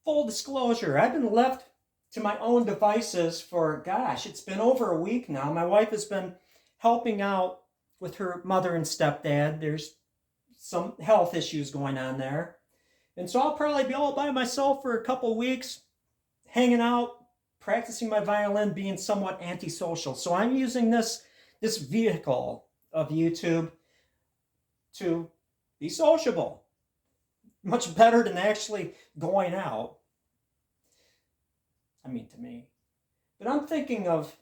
full disclosure, I've been left to my own devices for, gosh, it's been over a week now. My wife has been helping out with her mother and stepdad. There's some health issues going on there. And so I'll probably be all by myself for a couple weeks, hanging out, practicing my violin, being somewhat antisocial. So I'm using this vehicle of YouTube to be sociable. Much better than actually going out. I mean, to me. But I'm thinking of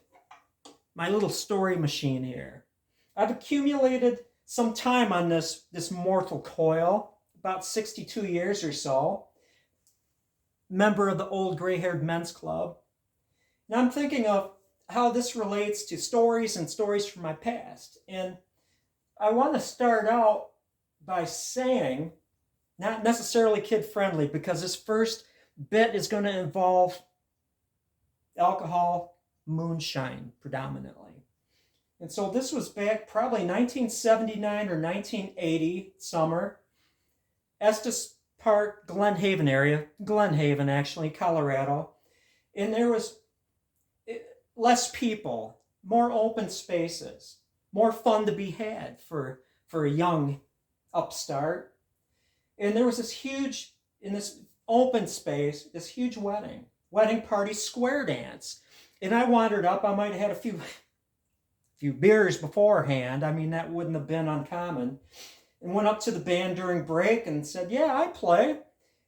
my little story machine here. I've accumulated some time on this mortal coil, about 62 years or so. Member of the Old Gray-Haired Men's Club. And I'm thinking of how this relates to stories and stories from my past. And I want to start out by saying, not necessarily kid-friendly, because this first bit is going to involve alcohol, moonshine predominantly. And so this was back probably 1979 or 1980 summer. Estes Park, Glenhaven area, Glenhaven actually, Colorado. And there was less people, more open spaces, more fun to be had for a young upstart. And there was this huge, in this open space, this huge wedding party square dance. And I wandered up. I might have had a few beers beforehand. I mean, that wouldn't have been uncommon. And went up to the band during break and said, yeah, I play.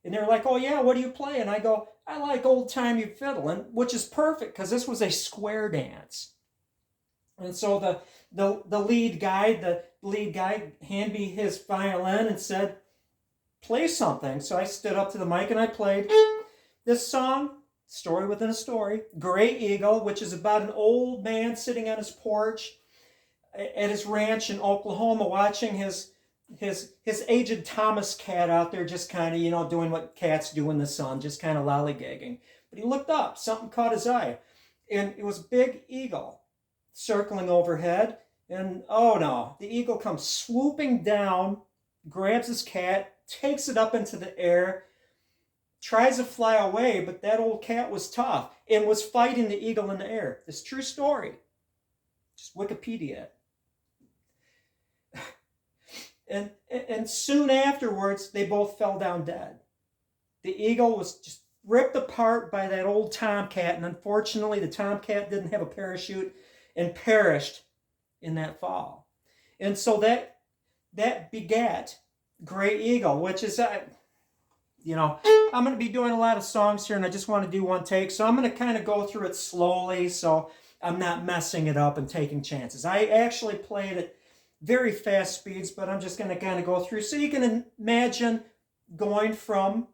And they were like, oh yeah, what do you play? And I go, I like old-timey fiddling, which is perfect because this was a square dance. And so the lead guy handed me his violin and said, play something. So I stood up to the mic and I played this song, Story Within a Story, Gray Eagle, which is about an old man sitting on his porch at his ranch in Oklahoma watching his aged Thomas cat out there just kind of, doing what cats do in the sun, just kind of lollygagging. But he looked up, something caught his eye, and it was a big eagle circling overhead. And oh no, the eagle comes swooping down, grabs his cat, takes it up into the air, tries to fly away, but that old cat was tough and was fighting the eagle in the air. This true story. Just Wikipedia it. And soon afterwards, they both fell down dead. The eagle was just ripped apart by that old tomcat, and unfortunately, the tomcat didn't have a parachute and perished in that fall. And so that begat Gray Eagle, which is, I'm going to be doing a lot of songs here, and I just want to do one take, so I'm going to kind of go through it slowly, so I'm not messing it up and taking chances. I actually played it very fast speeds, but I'm just going to kind of go through so you can imagine going from,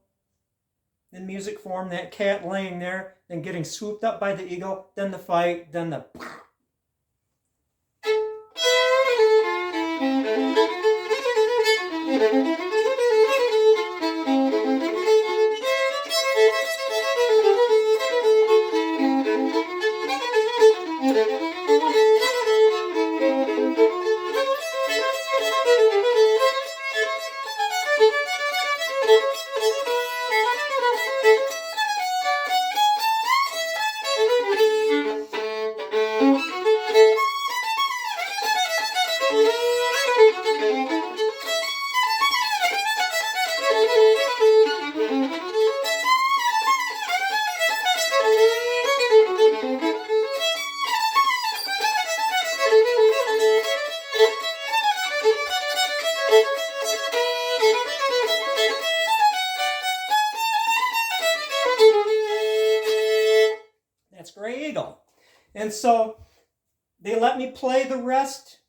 in music form, that cat laying there, then getting swooped up by the eagle, then the fight, then the Gray Eagle. And so they let me play the rest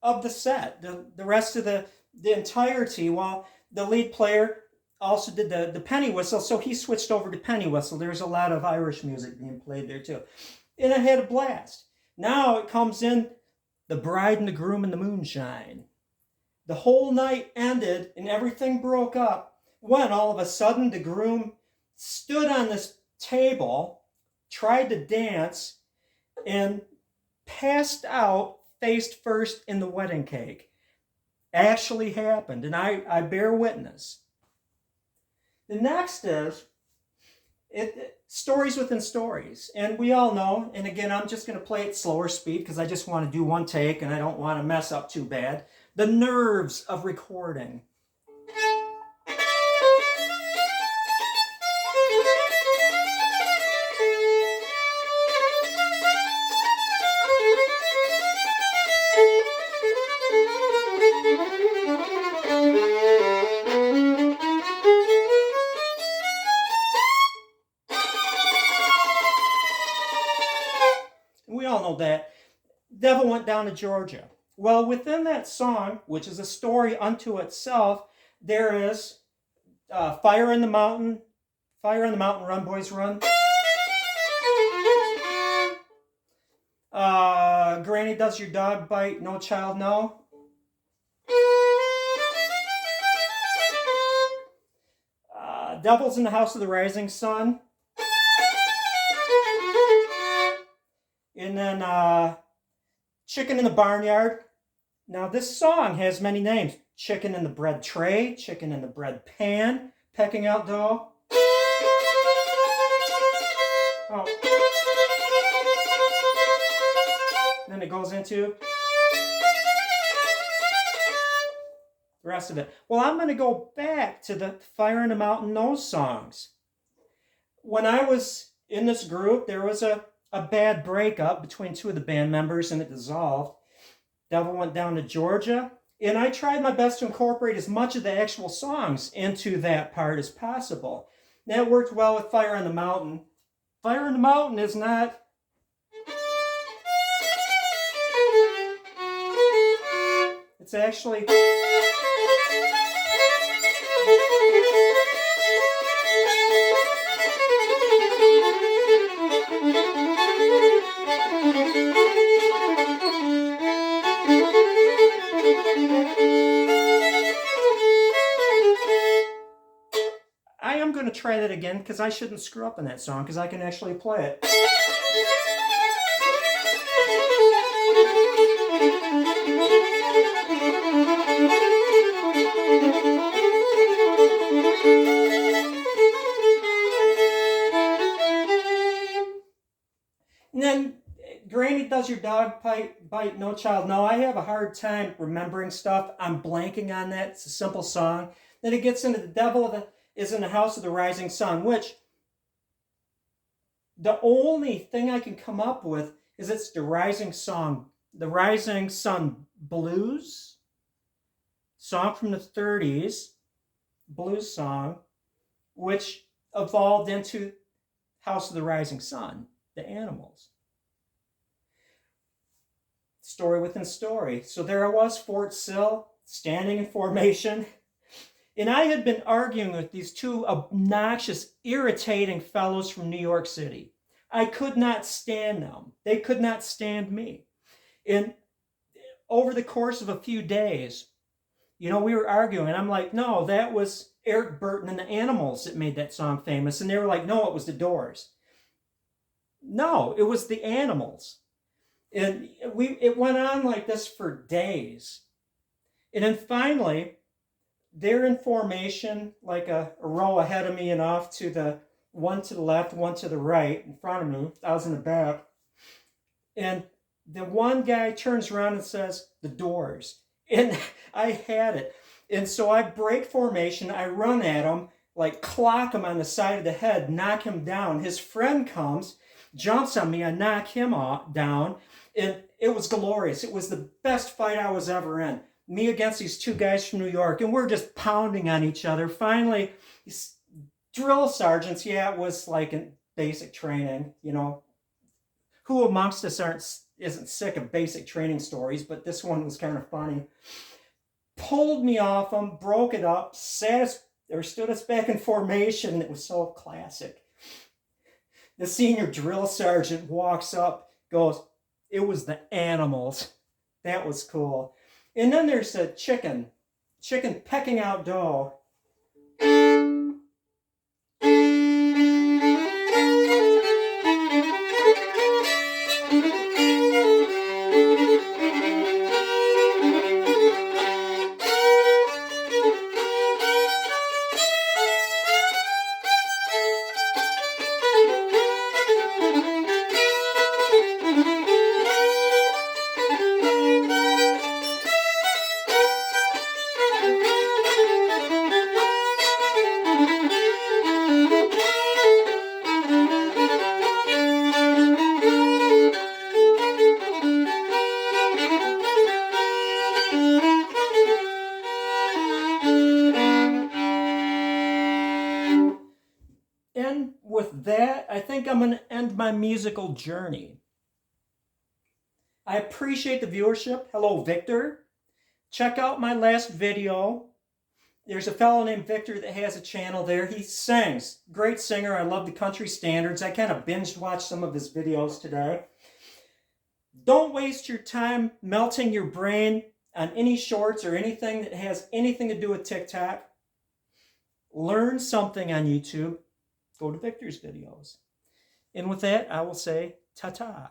of the set, the rest of the entirety, while the lead player also did the penny whistle, so he switched over to penny whistle. There's a lot of Irish music being played there too. And I had a blast. Now it comes in the bride and the groom and the moonshine. The whole night ended and everything broke up when all of a sudden the groom stood on this table, tried to dance, and passed out face first in the wedding cake. Actually happened, and I bear witness. The next is stories within stories. And we all know, and again, I'm just going to play it slower speed because I just want to do one take and I don't want to mess up too bad. The nerves of recording. We all know that. Devil Went Down to Georgia. Well, within that song, which is a story unto itself, there is Fire in the Mountain, Run Boys Run. Granny, does your dog bite? No child, no. Devil's in the House of the Rising Sun. And then Chicken in the Barnyard. Now, this song has many names. Chicken in the Bread Tray, Chicken in the Bread Pan, Pecking Out Dough. Oh. Then it goes into the rest of it. Well, I'm going to go back to the Fire in the Mountain, those songs. When I was in this group, there was a bad breakup between two of the band members and it dissolved. Devil Went Down to Georgia. And I tried my best to incorporate as much of the actual songs into that part as possible. That worked well with Fire in the Mountain. Fire in the Mountain is not... It's actually... I am going to try that again because I shouldn't screw up in that song because I can actually play it. And then, Granny, does your dog bite? No child, no. I have a hard time remembering stuff. I'm blanking on that. It's a simple song. Then it gets into the Devil is in the House of the Rising Sun, which the only thing I can come up with is it's the Rising Sun Blues song from the 30s, blues song, which evolved into House of the Rising Sun, the Animals. Story within story. So there I was, Fort Sill, standing in formation. And I had been arguing with these two obnoxious, irritating fellows from New York City. I could not stand them. They could not stand me. And over the course of a few days, we were arguing. I'm like, no, that was Eric Burton and the Animals that made that song famous. And they were like, no, it was the Doors. No, it was the Animals. And it went on like this for days. And then finally, they're in formation, like a row ahead of me and off to the one to the left, one to the right, in front of me. I was in the back. And the one guy turns around and says, the Doors. And I had it. And so I break formation. I run at him, like clock him on the side of the head, knock him down. His friend comes, jumps on me. I knock him down. And it was glorious. It was the best fight I was ever in. Me against these two guys from New York, and we're just pounding on each other. Finally, drill sergeants, it was like in basic training, Who amongst us isn't sick of basic training stories, but this one was kind of funny. Pulled me off them, broke it up, stood us back in formation. It was so classic. The senior drill sergeant walks up, goes, it was the Animals. That was cool. And then there's a chicken pecking out dough. with that, I think I'm going to end my musical journey. I appreciate the viewership. Hello, Victor. Check out my last video. There's a fellow named Victor that has a channel there. He sings. Great singer. I love the country standards. I kind of binge watched some of his videos today. Don't waste your time melting your brain on any shorts or anything that has anything to do with TikTok. Learn something on YouTube. Go to Victor's videos. And with that, I will say ta-ta.